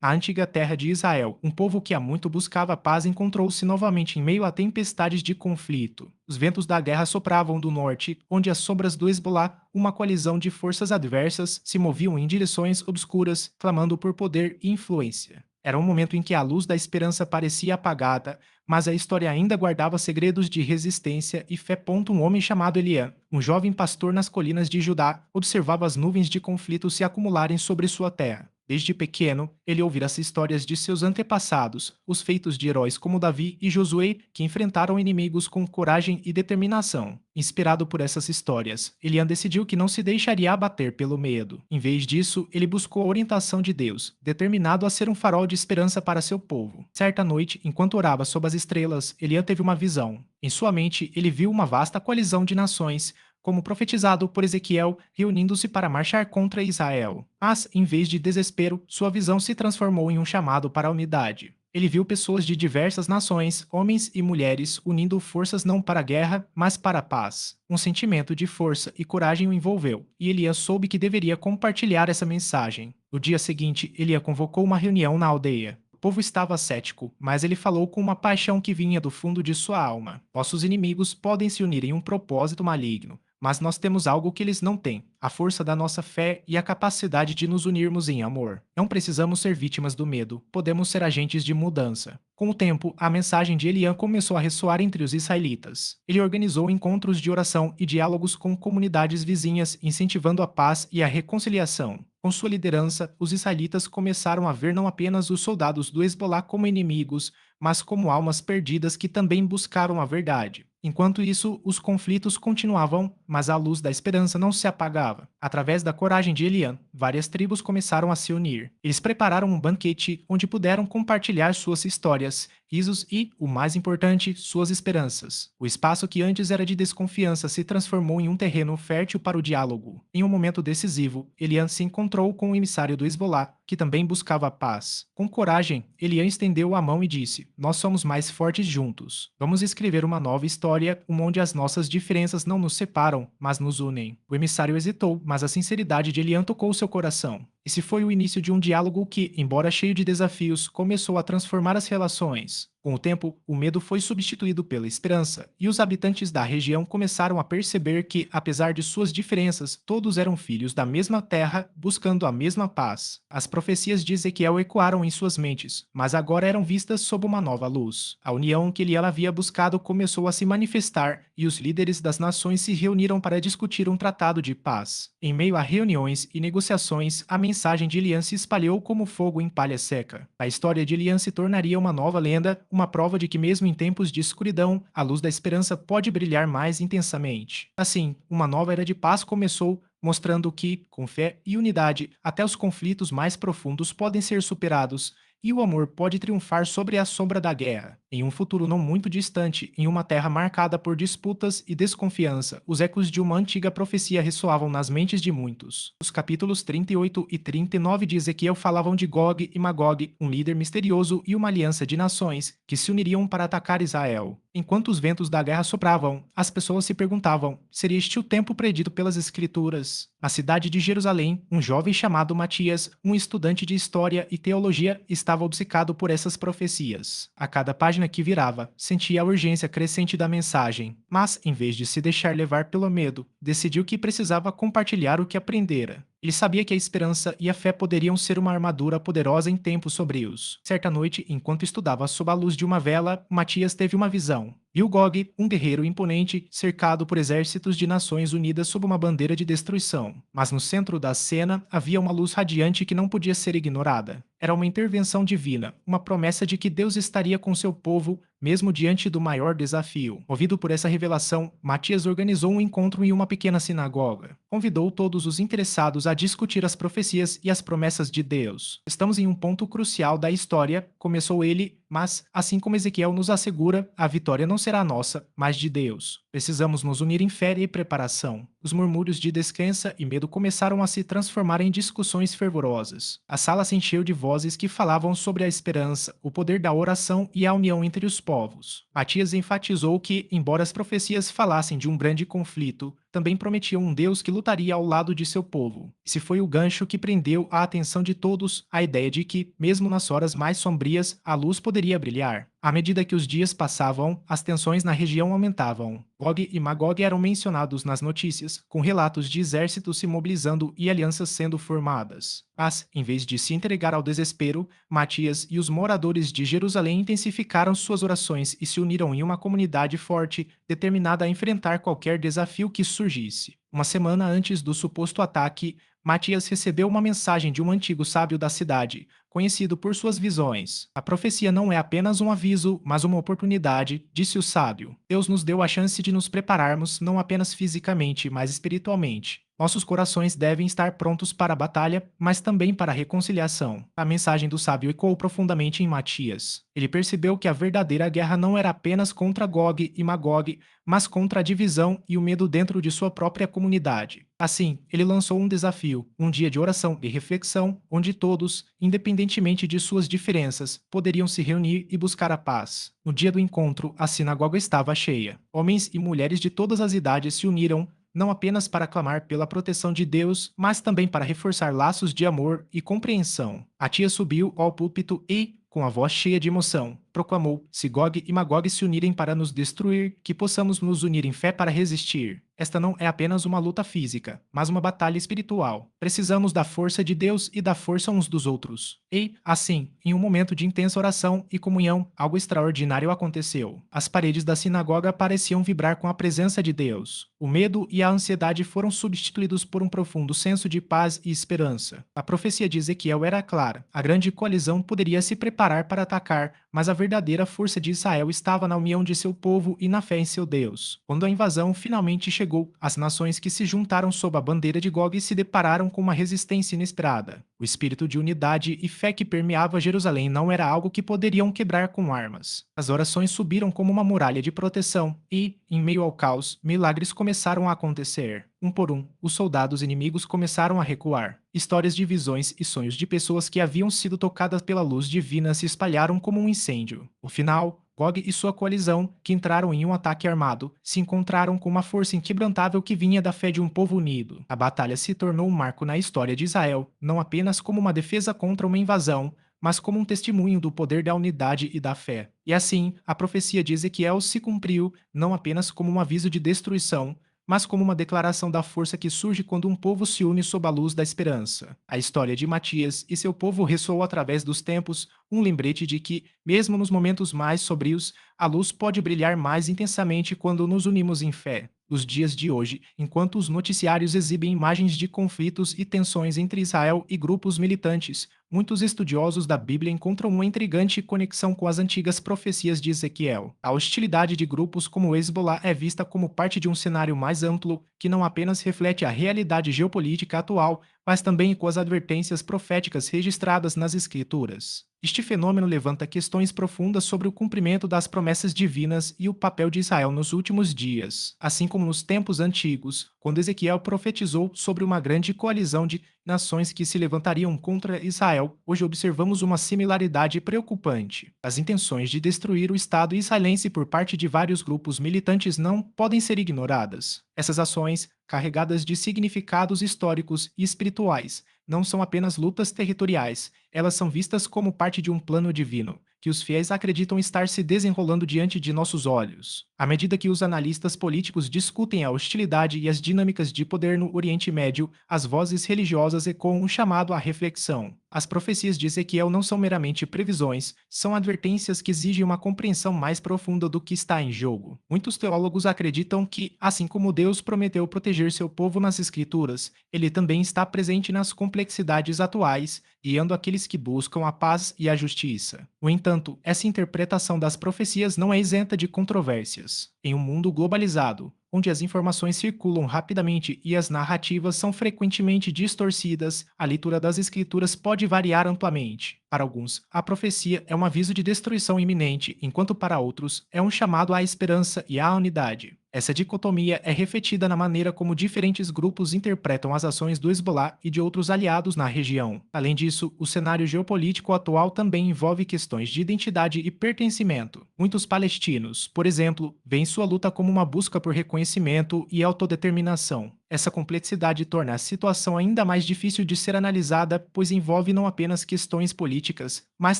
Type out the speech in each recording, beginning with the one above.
A antiga terra de Israel, um povo que há muito buscava a paz, encontrou-se novamente em meio a tempestades de conflito. Os ventos da guerra sopravam do norte, onde as sombras do Hezbolá, uma coalizão de forças adversas, se moviam em direções obscuras, clamando por poder e influência. Era um momento em que a luz da esperança parecia apagada, mas a história ainda guardava segredos de resistência e fé. Um homem chamado Eliã, um jovem pastor nas colinas de Judá, observava as nuvens de conflito se acumularem sobre sua terra. Desde pequeno, ele ouvira as histórias de seus antepassados, os feitos de heróis como Davi e Josué, que enfrentaram inimigos com coragem e determinação. Inspirado por essas histórias, Eliã decidiu que não se deixaria abater pelo medo. Em vez disso, ele buscou a orientação de Deus, determinado a ser um farol de esperança para seu povo. Certa noite, enquanto orava sob as estrelas, Eliã teve uma visão. Em sua mente, ele viu uma vasta coalizão de nações, como profetizado por Ezequiel, reunindo-se para marchar contra Israel. Mas, em vez de desespero, sua visão se transformou em um chamado para a unidade. Ele viu pessoas de diversas nações, homens e mulheres, unindo forças não para a guerra, mas para a paz. Um sentimento de força e coragem o envolveu, e Elias soube que deveria compartilhar essa mensagem. No dia seguinte, Elias convocou uma reunião na aldeia. O povo estava cético, mas ele falou com uma paixão que vinha do fundo de sua alma. Nossos inimigos podem se unir em um propósito maligno, mas nós temos algo que eles não têm: a força da nossa fé e a capacidade de nos unirmos em amor. Não precisamos ser vítimas do medo, podemos ser agentes de mudança. Com o tempo, a mensagem de Eliã começou a ressoar entre os israelitas. Ele organizou encontros de oração e diálogos com comunidades vizinhas, incentivando a paz e a reconciliação. Com sua liderança, os israelitas começaram a ver não apenas os soldados do Hezbolá como inimigos, mas como almas perdidas que também buscaram a verdade. Enquanto isso, os conflitos continuavam, mas a luz da esperança não se apagava. Através da coragem de Eliã, várias tribos começaram a se unir. Eles prepararam um banquete onde puderam compartilhar suas histórias, risos e, o mais importante, suas esperanças. O espaço que antes era de desconfiança se transformou em um terreno fértil para o diálogo. Em um momento decisivo, Eliã se encontrou com o emissário do Hezbolá, que também buscava a paz. Com coragem, Eliã estendeu a mão e disse: "Nós somos mais fortes juntos. Vamos escrever uma nova história, onde as nossas diferenças não nos separam, mas nos unem." O emissário hesitou, mas a sinceridade de Eliã tocou seu coração. Esse foi o início de um diálogo que, embora cheio de desafios, começou a transformar as relações. Com o tempo, o medo foi substituído pela esperança, e os habitantes da região começaram a perceber que, apesar de suas diferenças, todos eram filhos da mesma terra, buscando a mesma paz. As profecias de Ezequiel ecoaram em suas mentes, mas agora eram vistas sob uma nova luz. A união que ele havia buscado começou a se manifestar, e os líderes das nações se reuniram para discutir um tratado de paz. Em meio a reuniões e negociações, a mensagem de Eliã se espalhou como fogo em palha seca. A história de Eliã se tornaria uma nova lenda, uma prova de que mesmo em tempos de escuridão, a luz da esperança pode brilhar mais intensamente. Assim, uma nova era de paz começou, mostrando que, com fé e unidade, até os conflitos mais profundos podem ser superados, e o amor pode triunfar sobre a sombra da guerra. Em um futuro não muito distante, em uma terra marcada por disputas e desconfiança, os ecos de uma antiga profecia ressoavam nas mentes de muitos. Os capítulos 38 e 39 de Ezequiel falavam de Gog e Magog, um líder misterioso e uma aliança de nações que se uniriam para atacar Israel. Enquanto os ventos da guerra sopravam, as pessoas se perguntavam: seria este o tempo predito pelas Escrituras? Na cidade de Jerusalém, um jovem chamado Matias, um estudante de história e teologia, estava obcecado por essas profecias. A cada página que virava, sentia a urgência crescente da mensagem, mas, em vez de se deixar levar pelo medo, decidiu que precisava compartilhar o que aprendera. Ele sabia que a esperança e a fé poderiam ser uma armadura poderosa em tempos sombrios. Certa noite, enquanto estudava sob a luz de uma vela, Matias teve uma visão. Viu Gog, um guerreiro imponente, cercado por exércitos de nações unidas sob uma bandeira de destruição. Mas no centro da cena havia uma luz radiante que não podia ser ignorada. Era uma intervenção divina, uma promessa de que Deus estaria com seu povo, mesmo diante do maior desafio. Movido por essa revelação, Matias organizou um encontro em uma pequena sinagoga. Convidou todos os interessados a discutir as profecias e as promessas de Deus. "Estamos em um ponto crucial da história", começou ele, "mas, assim como Ezequiel nos assegura, a vitória não será nossa, mas de Deus. Precisamos nos unir em fé e preparação." Os murmúrios de descrença e medo começaram a se transformar em discussões fervorosas. A sala se encheu de vozes que falavam sobre a esperança, o poder da oração e a união entre os povos. Matias enfatizou que, embora as profecias falassem de um grande conflito, também prometiam um Deus que lutaria ao lado de seu povo. Esse foi o gancho que prendeu a atenção de todos, a ideia de que, mesmo nas horas mais sombrias, a luz poderia brilhar. À medida que os dias passavam, as tensões na região aumentavam. Gog e Magog eram mencionados nas notícias, com relatos de exércitos se mobilizando e alianças sendo formadas. Mas, em vez de se entregar ao desespero, Matias e os moradores de Jerusalém intensificaram suas orações e se uniram em uma comunidade forte, determinada a enfrentar qualquer desafio que surgisse. Uma semana antes do suposto ataque, Matias recebeu uma mensagem de um antigo sábio da cidade, conhecido por suas visões. A profecia não é apenas um aviso, mas uma oportunidade, disse o sábio. Deus nos deu a chance de nos prepararmos não apenas fisicamente, mas espiritualmente. Nossos corações devem estar prontos para a batalha, mas também para a reconciliação. A mensagem do sábio ecoou profundamente em Matias. Ele percebeu que a verdadeira guerra não era apenas contra Gog e Magog, mas contra a divisão e o medo dentro de sua própria comunidade. Assim, ele lançou um desafio, um dia de oração e reflexão, onde todos, independentemente de suas diferenças, poderiam se reunir e buscar a paz. No dia do encontro, a sinagoga estava cheia. Homens e mulheres de todas as idades se uniram, não apenas para clamar pela proteção de Deus, mas também para reforçar laços de amor e compreensão. A tia subiu ao púlpito e, com a voz cheia de emoção, proclamou: se Gog e Magog se unirem para nos destruir, que possamos nos unir em fé para resistir. Esta não é apenas uma luta física, mas uma batalha espiritual. Precisamos da força de Deus e da força uns dos outros. E, assim, em um momento de intensa oração e comunhão, algo extraordinário aconteceu. As paredes da sinagoga pareciam vibrar com a presença de Deus. O medo e a ansiedade foram substituídos por um profundo senso de paz e esperança. A profecia de Ezequiel era clara: a grande coalizão poderia se preparar para atacar, mas a verdadeira força de Israel estava na união de seu povo e na fé em seu Deus. Quando a invasão finalmente chegou, as nações que se juntaram sob a bandeira de Gog se depararam com uma resistência inesperada. O espírito de unidade e fé que permeava Jerusalém não era algo que poderiam quebrar com armas. As orações subiram como uma muralha de proteção e, em meio ao caos, milagres começaram a acontecer. Um por um, os soldados inimigos começaram a recuar. Histórias de visões e sonhos de pessoas que haviam sido tocadas pela luz divina se espalharam como um incêndio. No final, Gog e sua coalizão, que entraram em um ataque armado, se encontraram com uma força inquebrantável que vinha da fé de um povo unido. A batalha se tornou um marco na história de Israel, não apenas como uma defesa contra uma invasão, mas como um testemunho do poder da unidade e da fé. E assim, a profecia de Ezequiel se cumpriu, não apenas como um aviso de destruição, mas como uma declaração da força que surge quando um povo se une sob a luz da esperança. A história de Matias e seu povo ressoou através dos tempos, um lembrete de que, mesmo nos momentos mais sombrios, a luz pode brilhar mais intensamente quando nos unimos em fé. Nos dias de hoje, enquanto os noticiários exibem imagens de conflitos e tensões entre Israel e grupos militantes, muitos estudiosos da Bíblia encontram uma intrigante conexão com as antigas profecias de Ezequiel. A hostilidade de grupos como o Hezbollah é vista como parte de um cenário mais amplo que não apenas reflete a realidade geopolítica atual, mas também com as advertências proféticas registradas nas Escrituras. Este fenômeno levanta questões profundas sobre o cumprimento das promessas divinas e o papel de Israel nos últimos dias, assim como nos tempos antigos, quando Ezequiel profetizou sobre uma grande coalizão de nações que se levantariam contra Israel. Hoje observamos uma similaridade preocupante. As intenções de destruir o Estado israelense por parte de vários grupos militantes não podem ser ignoradas. Essas ações, carregadas de significados históricos e espirituais, não são apenas lutas territoriais, elas são vistas como parte de um plano divino, que os fiéis acreditam estar se desenrolando diante de nossos olhos. À medida que os analistas políticos discutem a hostilidade e as dinâmicas de poder no Oriente Médio, as vozes religiosas ecoam um chamado à reflexão. As profecias de Ezequiel não são meramente previsões, são advertências que exigem uma compreensão mais profunda do que está em jogo. Muitos teólogos acreditam que, assim como Deus prometeu proteger seu povo nas Escrituras, ele também está presente nas complexidades atuais, guiando aqueles que buscam a paz e a justiça. No entanto, essa interpretação das profecias não é isenta de controvérsias. Em um mundo globalizado, onde as informações circulam rapidamente e as narrativas são frequentemente distorcidas, a leitura das escrituras pode variar amplamente. Para alguns, a profecia é um aviso de destruição iminente, enquanto para outros é um chamado à esperança e à unidade. Essa dicotomia é refletida na maneira como diferentes grupos interpretam as ações do Hezbollah e de outros aliados na região. Além disso, o cenário geopolítico atual também envolve questões de identidade e pertencimento. Muitos palestinos, por exemplo, veem sua luta como uma busca por reconhecimento e autodeterminação. Essa complexidade torna a situação ainda mais difícil de ser analisada, pois envolve não apenas questões políticas, mas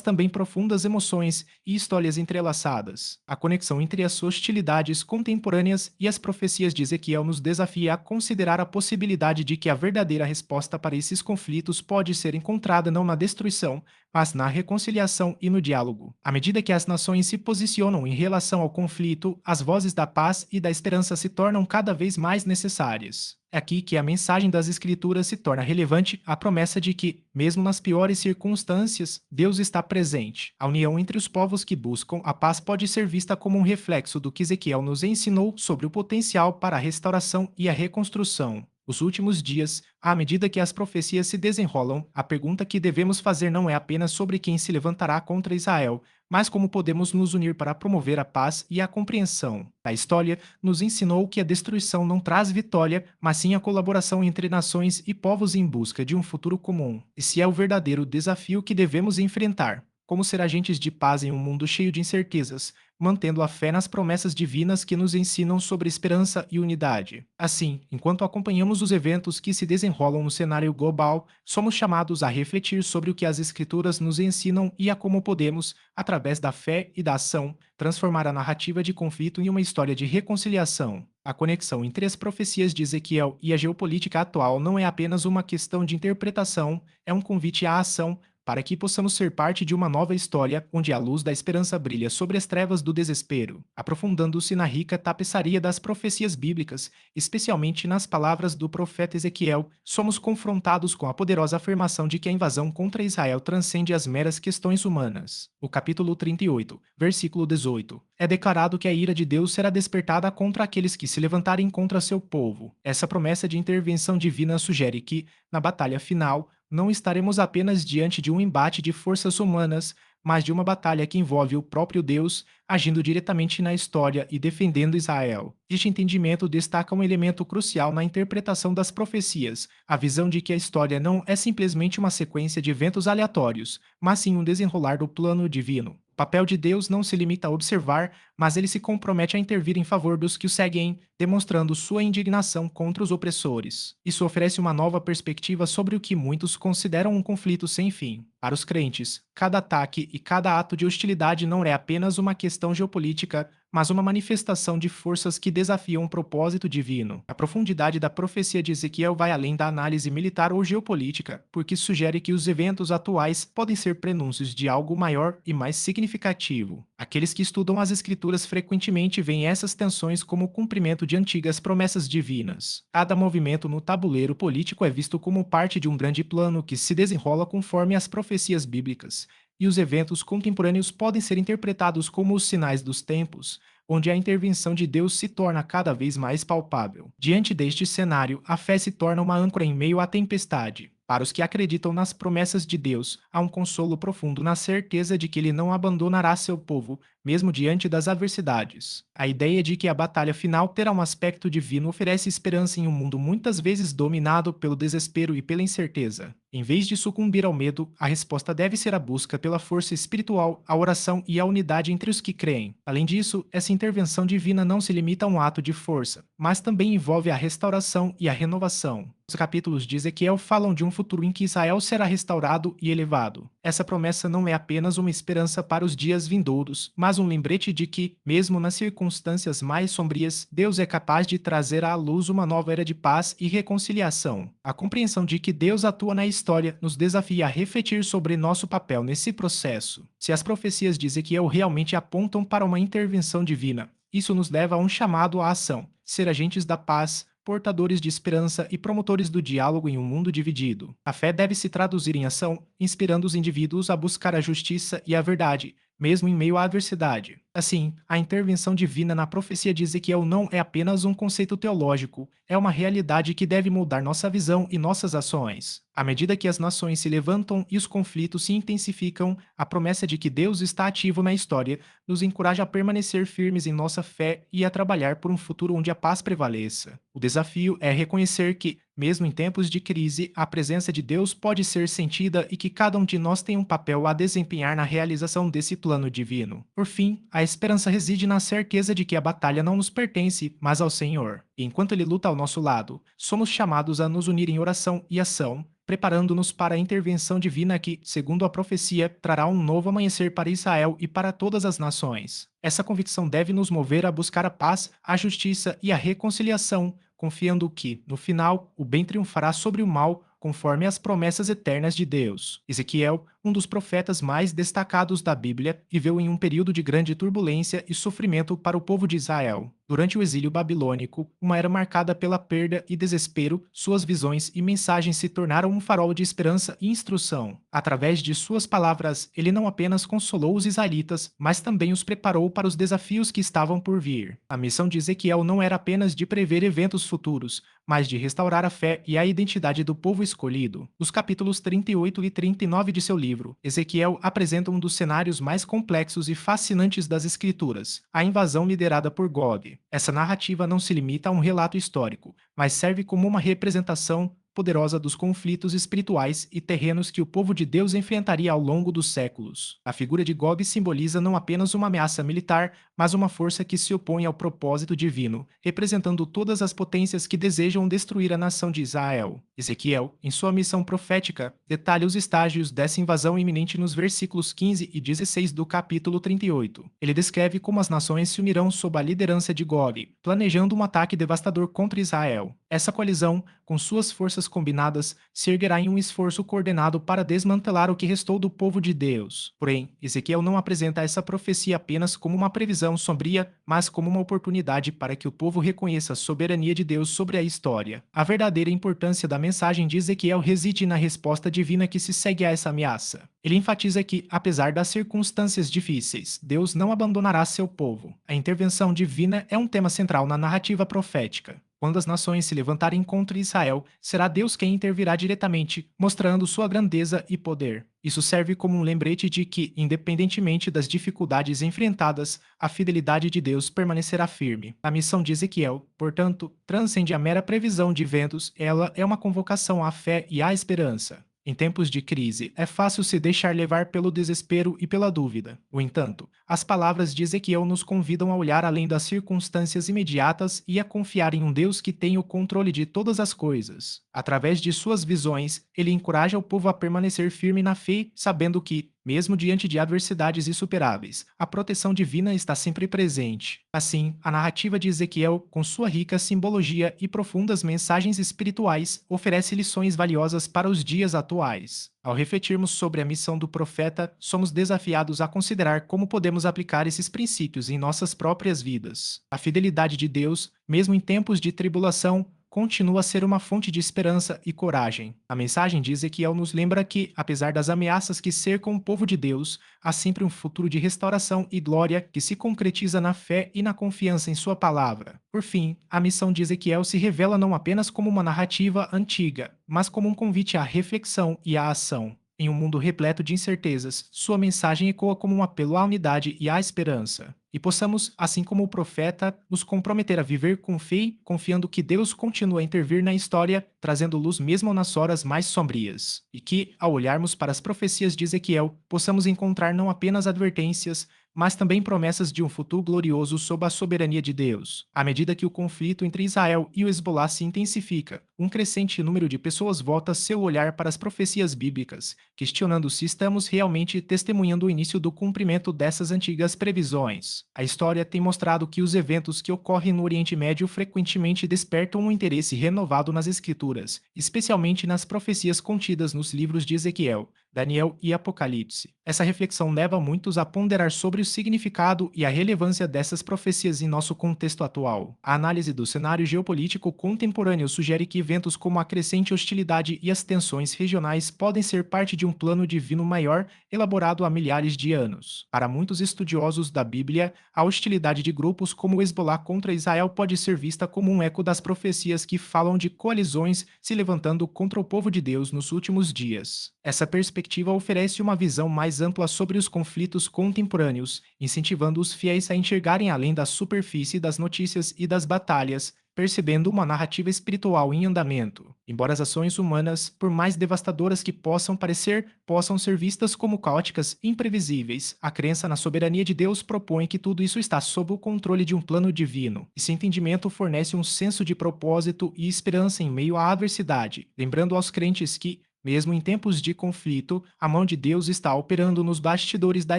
também profundas emoções e histórias entrelaçadas. A conexão entre as hostilidades contemporâneas e as profecias de Ezequiel nos desafia a considerar a possibilidade de que a verdadeira resposta para esses conflitos pode ser encontrada não na destruição, mas na reconciliação e no diálogo. À medida que as nações se posicionam em relação ao conflito, as vozes da paz e da esperança se tornam cada vez mais necessárias. É aqui que a mensagem das Escrituras se torna relevante, a promessa de que, mesmo nas piores circunstâncias, Deus está presente. A união entre os povos que buscam a paz pode ser vista como um reflexo do que Ezequiel nos ensinou sobre o potencial para a restauração e a reconstrução. Os últimos dias, à medida que as profecias se desenrolam, a pergunta que devemos fazer não é apenas sobre quem se levantará contra Israel, mas como podemos nos unir para promover a paz e a compreensão. A história nos ensinou que a destruição não traz vitória, mas sim a colaboração entre nações e povos em busca de um futuro comum. Esse é o verdadeiro desafio que devemos enfrentar. Como ser agentes de paz em um mundo cheio de incertezas, mantendo a fé nas promessas divinas que nos ensinam sobre esperança e unidade. Assim, enquanto acompanhamos os eventos que se desenrolam no cenário global, somos chamados a refletir sobre o que as Escrituras nos ensinam e a como podemos, através da fé e da ação, transformar a narrativa de conflito em uma história de reconciliação. A conexão entre as profecias de Ezequiel e a geopolítica atual não é apenas uma questão de interpretação, é um convite à ação para que possamos ser parte de uma nova história onde a luz da esperança brilha sobre as trevas do desespero, aprofundando-se na rica tapeçaria das profecias bíblicas, especialmente nas palavras do profeta Ezequiel, somos confrontados com a poderosa afirmação de que a invasão contra Israel transcende as meras questões humanas. O capítulo 38, versículo 18, é declarado que a ira de Deus será despertada contra aqueles que se levantarem contra seu povo. Essa promessa de intervenção divina sugere que, na batalha final, não estaremos apenas diante de um embate de forças humanas, mas de uma batalha que envolve o próprio Deus agindo diretamente na história e defendendo Israel. Este entendimento destaca um elemento crucial na interpretação das profecias, a visão de que a história não é simplesmente uma sequência de eventos aleatórios, mas sim um desenrolar do plano divino. O papel de Deus não se limita a observar, mas ele se compromete a intervir em favor dos que o seguem, demonstrando sua indignação contra os opressores. Isso oferece uma nova perspectiva sobre o que muitos consideram um conflito sem fim. Para os crentes, cada ataque e cada ato de hostilidade não é apenas uma questão geopolítica, mas uma manifestação de forças que desafiam um propósito divino. A profundidade da profecia de Ezequiel vai além da análise militar ou geopolítica, porque sugere que os eventos atuais podem ser prenúncios de algo maior e mais significativo. Aqueles que estudam as Escrituras frequentemente veem essas tensões como o cumprimento de antigas promessas divinas. Cada movimento no tabuleiro político é visto como parte de um grande plano que se desenrola conforme as profecias bíblicas, e os eventos contemporâneos podem ser interpretados como os sinais dos tempos, onde a intervenção de Deus se torna cada vez mais palpável. Diante deste cenário, a fé se torna uma âncora em meio à tempestade. Para os que acreditam nas promessas de Deus, há um consolo profundo na certeza de que ele não abandonará seu povo, mesmo diante das adversidades. A ideia de que a batalha final terá um aspecto divino oferece esperança em um mundo muitas vezes dominado pelo desespero e pela incerteza. Em vez de sucumbir ao medo, a resposta deve ser a busca pela força espiritual, a oração e a unidade entre os que creem. Além disso, essa intervenção divina não se limita a um ato de força, mas também envolve a restauração e a renovação. Os capítulos de Ezequiel falam de um futuro em que Israel será restaurado e elevado. Essa promessa não é apenas uma esperança para os dias vindouros, mas um lembrete de que, mesmo nas circunstâncias mais sombrias, Deus é capaz de trazer à luz uma nova era de paz e reconciliação. A compreensão de que Deus atua na história nos desafia a refletir sobre nosso papel nesse processo. Se as profecias de Ezequiel realmente apontam para uma intervenção divina, isso nos leva a um chamado à ação, ser agentes da paz, portadores de esperança e promotores do diálogo em um mundo dividido. A fé deve se traduzir em ação, inspirando os indivíduos a buscar a justiça e a verdade, mesmo em meio à adversidade. Assim, a intervenção divina na profecia de Ezequiel não é apenas um conceito teológico, é uma realidade que deve moldar nossa visão e nossas ações. À medida que as nações se levantam e os conflitos se intensificam, a promessa de que Deus está ativo na história nos encoraja a permanecer firmes em nossa fé e a trabalhar por um futuro onde a paz prevaleça. O desafio é reconhecer que, mesmo em tempos de crise, a presença de Deus pode ser sentida e que cada um de nós tem um papel a desempenhar na realização desse plano divino. Por fim, a esperança reside na certeza de que a batalha não nos pertence, mas ao Senhor. E enquanto Ele luta ao nosso lado, somos chamados a nos unir em oração e ação, preparando-nos para a intervenção divina que, segundo a profecia, trará um novo amanhecer para Israel e para todas as nações. Essa convicção deve nos mover a buscar a paz, a justiça e a reconciliação, confiando que, no final, o bem triunfará sobre o mal, conforme as promessas eternas de Deus. Ezequiel, um dos profetas mais destacados da Bíblia, viveu em um período de grande turbulência e sofrimento para o povo de Israel. Durante o exílio babilônico, uma era marcada pela perda e desespero, suas visões e mensagens se tornaram um farol de esperança e instrução. Através de suas palavras, ele não apenas consolou os israelitas, mas também os preparou para os desafios que estavam por vir. A missão de Ezequiel não era apenas de prever eventos futuros, mas de restaurar a fé e a identidade do povo escolhido. Nos capítulos 38 e 39 de seu livro, Ezequiel apresenta um dos cenários mais complexos e fascinantes das Escrituras, a invasão liderada por Gog. Essa narrativa não se limita a um relato histórico, mas serve como uma representação poderosa dos conflitos espirituais e terrenos que o povo de Deus enfrentaria ao longo dos séculos. A figura de Gog simboliza não apenas uma ameaça militar, mas uma força que se opõe ao propósito divino, representando todas as potências que desejam destruir a nação de Israel. Ezequiel, em sua missão profética, detalha os estágios dessa invasão iminente nos versículos 15 e 16 do capítulo 38. Ele descreve como as nações se unirão sob a liderança de Gog, planejando um ataque devastador contra Israel. Essa coalizão, com suas forças combinadas, se erguerá em um esforço coordenado para desmantelar o que restou do povo de Deus. Porém, Ezequiel não apresenta essa profecia apenas como uma previsão sombria, mas como uma oportunidade para que o povo reconheça a soberania de Deus sobre a história. A verdadeira importância da mensagem de Ezequiel reside na resposta divina que se segue a essa ameaça. Ele enfatiza que, apesar das circunstâncias difíceis, Deus não abandonará seu povo. A intervenção divina é um tema central na narrativa profética. Quando as nações se levantarem contra Israel, será Deus quem intervirá diretamente, mostrando sua grandeza e poder. Isso serve como um lembrete de que, independentemente das dificuldades enfrentadas, a fidelidade de Deus permanecerá firme. A missão de Ezequiel, portanto, transcende a mera previsão de eventos, ela é uma convocação à fé e à esperança. Em tempos de crise, é fácil se deixar levar pelo desespero e pela dúvida. No entanto, as palavras de Ezequiel nos convidam a olhar além das circunstâncias imediatas e a confiar em um Deus que tem o controle de todas as coisas. Através de suas visões, ele encoraja o povo a permanecer firme na fé, sabendo que, mesmo diante de adversidades insuperáveis, a proteção divina está sempre presente. Assim, a narrativa de Ezequiel, com sua rica simbologia e profundas mensagens espirituais, oferece lições valiosas para os dias atuais. Ao refletirmos sobre a missão do profeta, somos desafiados a considerar como podemos aplicar esses princípios em nossas próprias vidas. A fidelidade de Deus, mesmo em tempos de tribulação, continua a ser uma fonte de esperança e coragem. A mensagem de Ezequiel nos lembra que, apesar das ameaças que cercam o povo de Deus, há sempre um futuro de restauração e glória que se concretiza na fé e na confiança em sua palavra. Por fim, a missão de Ezequiel se revela não apenas como uma narrativa antiga, mas como um convite à reflexão e à ação. Em um mundo repleto de incertezas, sua mensagem ecoa como um apelo à unidade e à esperança. E possamos, assim como o profeta, nos comprometer a viver com fé, confiando que Deus continua a intervir na história, trazendo luz mesmo nas horas mais sombrias. E que, ao olharmos para as profecias de Ezequiel, possamos encontrar não apenas advertências, mas também promessas de um futuro glorioso sob a soberania de Deus. À medida que o conflito entre Israel e o Hezbollah se intensifica, um crescente número de pessoas volta seu olhar para as profecias bíblicas, questionando se estamos realmente testemunhando o início do cumprimento dessas antigas previsões. A história tem mostrado que os eventos que ocorrem no Oriente Médio frequentemente despertam um interesse renovado nas Escrituras, especialmente nas profecias contidas nos livros de Ezequiel. Daniel e Apocalipse. Essa reflexão leva muitos a ponderar sobre o significado e a relevância dessas profecias em nosso contexto atual. A análise do cenário geopolítico contemporâneo sugere que eventos como a crescente hostilidade e as tensões regionais podem ser parte de um plano divino maior elaborado há milhares de anos. Para muitos estudiosos da Bíblia, a hostilidade de grupos como o Hezbollah contra Israel pode ser vista como um eco das profecias que falam de coalizões se levantando contra o povo de Deus nos últimos dias. Essa perspectiva oferece uma visão mais ampla sobre os conflitos contemporâneos, incentivando os fiéis a enxergarem além da superfície das notícias e das batalhas, percebendo uma narrativa espiritual em andamento. Embora as ações humanas, por mais devastadoras que possam parecer, possam ser vistas como caóticas e imprevisíveis, a crença na soberania de Deus propõe que tudo isso está sob o controle de um plano divino. Esse entendimento fornece um senso de propósito e esperança em meio à adversidade, lembrando aos crentes que, mesmo em tempos de conflito, a mão de Deus está operando nos bastidores da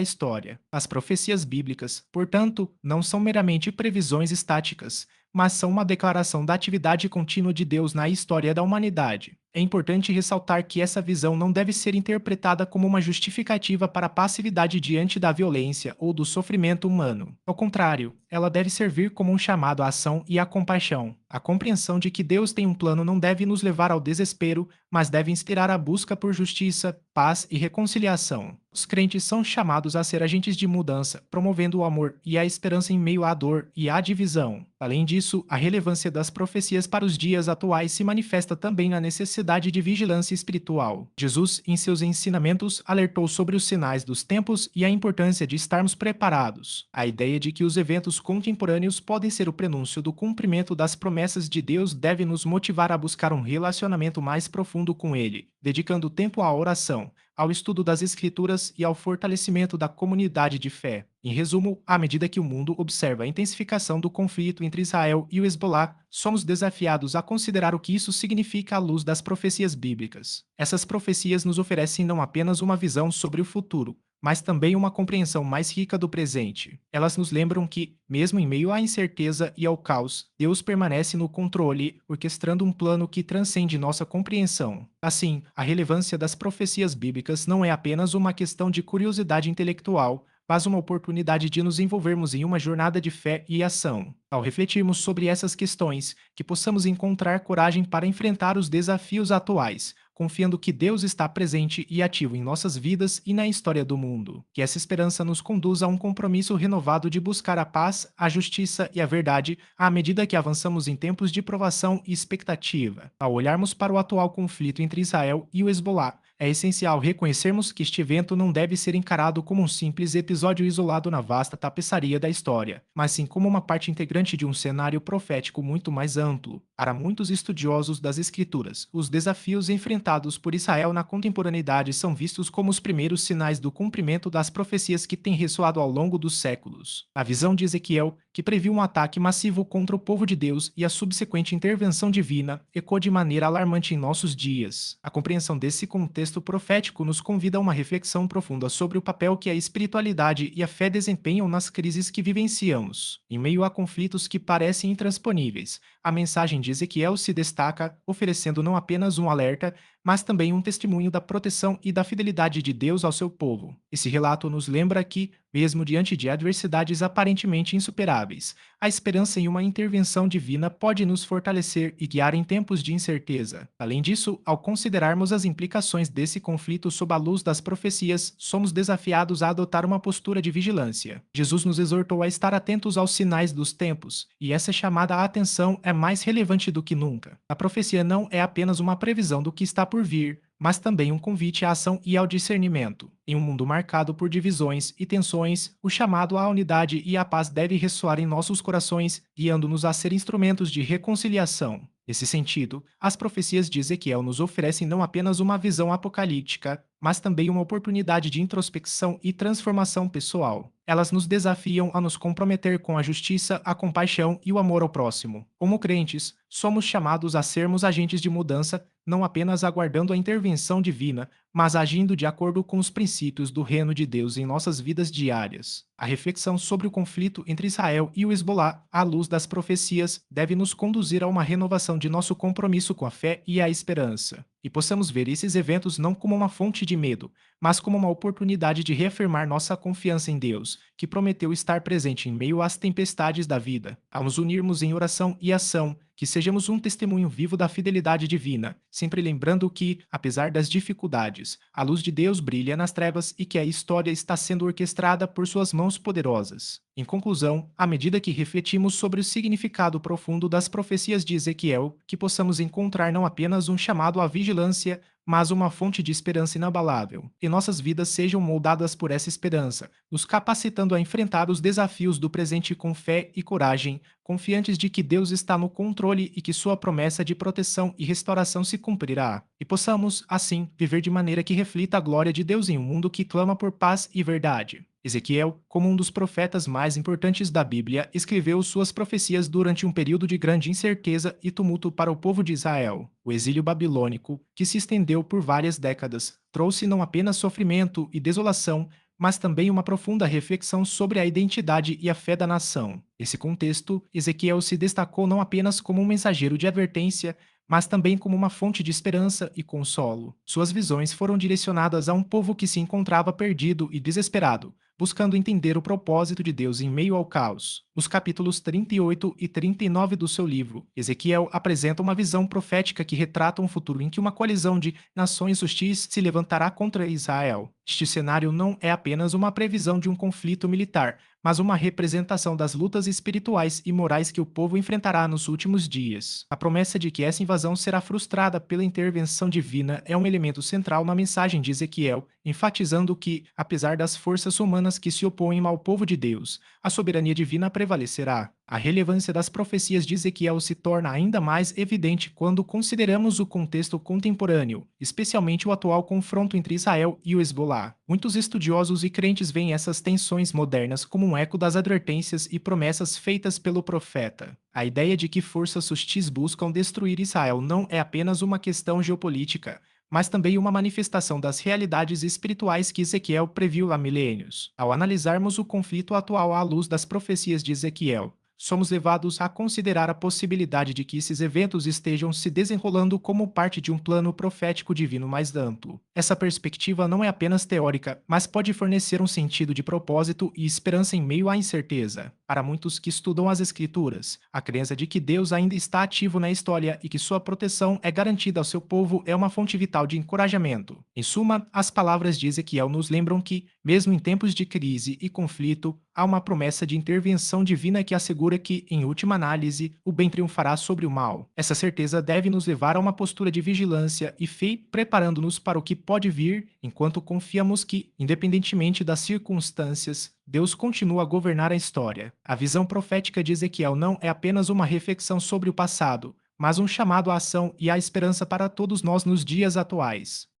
história. As profecias bíblicas, portanto, não são meramente previsões estáticas, mas são uma declaração da atividade contínua de Deus na história da humanidade. É importante ressaltar que essa visão não deve ser interpretada como uma justificativa para a passividade diante da violência ou do sofrimento humano. Ao contrário, ela deve servir como um chamado à ação e à compaixão. A compreensão de que Deus tem um plano não deve nos levar ao desespero, mas deve inspirar a busca por justiça, paz e reconciliação. Os crentes são chamados a ser agentes de mudança, promovendo o amor e a esperança em meio à dor e à divisão. Além disso, a relevância das profecias para os dias atuais se manifesta também na necessidade de vigilância espiritual. Jesus, em seus ensinamentos, alertou sobre os sinais dos tempos e a importância de estarmos preparados. A ideia de que os eventos contemporâneos podem ser o prenúncio do cumprimento das promessas de Deus deve nos motivar a buscar um relacionamento mais profundo com Ele, dedicando tempo à oração, ao estudo das Escrituras e ao fortalecimento da comunidade de fé. Em resumo, à medida que o mundo observa a intensificação do conflito entre Israel e o Hezbollah, somos desafiados a considerar o que isso significa à luz das profecias bíblicas. Essas profecias nos oferecem não apenas uma visão sobre o futuro, mas também uma compreensão mais rica do presente. Elas nos lembram que, mesmo em meio à incerteza e ao caos, Deus permanece no controle, orquestrando um plano que transcende nossa compreensão. Assim, a relevância das profecias bíblicas não é apenas uma questão de curiosidade intelectual, mas uma oportunidade de nos envolvermos em uma jornada de fé e ação. Ao refletirmos sobre essas questões, que possamos encontrar coragem para enfrentar os desafios atuais, confiando que Deus está presente e ativo em nossas vidas e na história do mundo. Que essa esperança nos conduza a um compromisso renovado de buscar a paz, a justiça e a verdade à medida que avançamos em tempos de provação e expectativa. Ao olharmos para o atual conflito entre Israel e o Hezbollah, é essencial reconhecermos que este evento não deve ser encarado como um simples episódio isolado na vasta tapeçaria da história, mas sim como uma parte integrante de um cenário profético muito mais amplo. Para muitos estudiosos das Escrituras, os desafios enfrentados por Israel na contemporaneidade são vistos como os primeiros sinais do cumprimento das profecias que têm ressoado ao longo dos séculos. A visão de Ezequiel, que previu um ataque massivo contra o povo de Deus e a subsequente intervenção divina, ecoa de maneira alarmante em nossos dias. A compreensão desse contexto profético nos convida a uma reflexão profunda sobre o papel que a espiritualidade e a fé desempenham nas crises que vivenciamos. Em meio a conflitos que parecem intransponíveis, a mensagem de Ezequiel se destaca, oferecendo não apenas um alerta, mas também um testemunho da proteção e da fidelidade de Deus ao seu povo. Esse relato nos lembra que, mesmo diante de adversidades aparentemente insuperáveis, a esperança em uma intervenção divina pode nos fortalecer e guiar em tempos de incerteza. Além disso, ao considerarmos as implicações desse conflito sob a luz das profecias, somos desafiados a adotar uma postura de vigilância. Jesus nos exortou a estar atentos aos sinais dos tempos, e essa chamada à atenção é mais relevante do que nunca. A profecia não é apenas uma previsão do que está por vir, mas também um convite à ação e ao discernimento. Em um mundo marcado por divisões e tensões, o chamado à unidade e à paz deve ressoar em nossos corações, guiando-nos a ser instrumentos de reconciliação. Nesse sentido, as profecias de Ezequiel nos oferecem não apenas uma visão apocalíptica, mas também uma oportunidade de introspecção e transformação pessoal. Elas nos desafiam a nos comprometer com a justiça, a compaixão e o amor ao próximo. Como crentes, somos chamados a sermos agentes de mudança, não apenas aguardando a intervenção divina, mas agindo de acordo com os princípios do reino de Deus em nossas vidas diárias. A reflexão sobre o conflito entre Israel e o Hezbolá, à luz das profecias, deve nos conduzir a uma renovação de nosso compromisso com a fé e a esperança, e possamos ver esses eventos não como uma fonte de medo, mas como uma oportunidade de reafirmar nossa confiança em Deus, que prometeu estar presente em meio às tempestades da vida. Ao nos unirmos em oração e ação, que sejamos um testemunho vivo da fidelidade divina, sempre lembrando que, apesar das dificuldades, a luz de Deus brilha nas trevas e que a história está sendo orquestrada por suas mãos poderosas. Em conclusão, à medida que refletimos sobre o significado profundo das profecias de Ezequiel, que possamos encontrar não apenas um chamado à vigilância, mas uma fonte de esperança inabalável, e nossas vidas sejam moldadas por essa esperança, nos capacitando a enfrentar os desafios do presente com fé e coragem, confiantes de que Deus está no controle e que sua promessa de proteção e restauração se cumprirá, e possamos, assim, viver de maneira que reflita a glória de Deus em um mundo que clama por paz e verdade. Ezequiel, como um dos profetas mais importantes da Bíblia, escreveu suas profecias durante um período de grande incerteza e tumulto para o povo de Israel. O exílio babilônico, que se estendeu por várias décadas, trouxe não apenas sofrimento e desolação, mas também uma profunda reflexão sobre a identidade e a fé da nação. Nesse contexto, Ezequiel se destacou não apenas como um mensageiro de advertência, mas também como uma fonte de esperança e consolo. Suas visões foram direcionadas a um povo que se encontrava perdido e desesperado, buscando entender o propósito de Deus em meio ao caos. Nos capítulos 38 e 39 do seu livro, Ezequiel apresenta uma visão profética que retrata um futuro em que uma coalizão de nações hostis se levantará contra Israel. Este cenário não é apenas uma previsão de um conflito militar, mas uma representação das lutas espirituais e morais que o povo enfrentará nos últimos dias. A promessa de que essa invasão será frustrada pela intervenção divina é um elemento central na mensagem de Ezequiel, enfatizando que, apesar das forças humanas que se opõem ao povo de Deus, a soberania divina prevalecerá. A relevância das profecias de Ezequiel se torna ainda mais evidente quando consideramos o contexto contemporâneo, especialmente o atual confronto entre Israel e o Hezbolá. Muitos estudiosos e crentes veem essas tensões modernas como um eco das advertências e promessas feitas pelo profeta. A ideia de que forças hostis buscam destruir Israel não é apenas uma questão geopolítica, mas também uma manifestação das realidades espirituais que Ezequiel previu há milênios. Ao analisarmos o conflito atual à luz das profecias de Ezequiel, somos levados a considerar a possibilidade de que esses eventos estejam se desenrolando como parte de um plano profético divino mais amplo. Essa perspectiva não é apenas teórica, mas pode fornecer um sentido de propósito e esperança em meio à incerteza. Para muitos que estudam as Escrituras, a crença de que Deus ainda está ativo na história e que sua proteção é garantida ao seu povo é uma fonte vital de encorajamento. Em suma, as palavras de Ezequiel nos lembram que, mesmo em tempos de crise e conflito, há uma promessa de intervenção divina que assegura que, em última análise, o bem triunfará sobre o mal. Essa certeza deve nos levar a uma postura de vigilância e fé, preparando-nos para o que pode vir, enquanto confiamos que, independentemente das circunstâncias, Deus continua a governar a história. A visão profética de Ezequiel não é apenas uma reflexão sobre o passado, mas um chamado à ação e à esperança para todos nós nos dias atuais.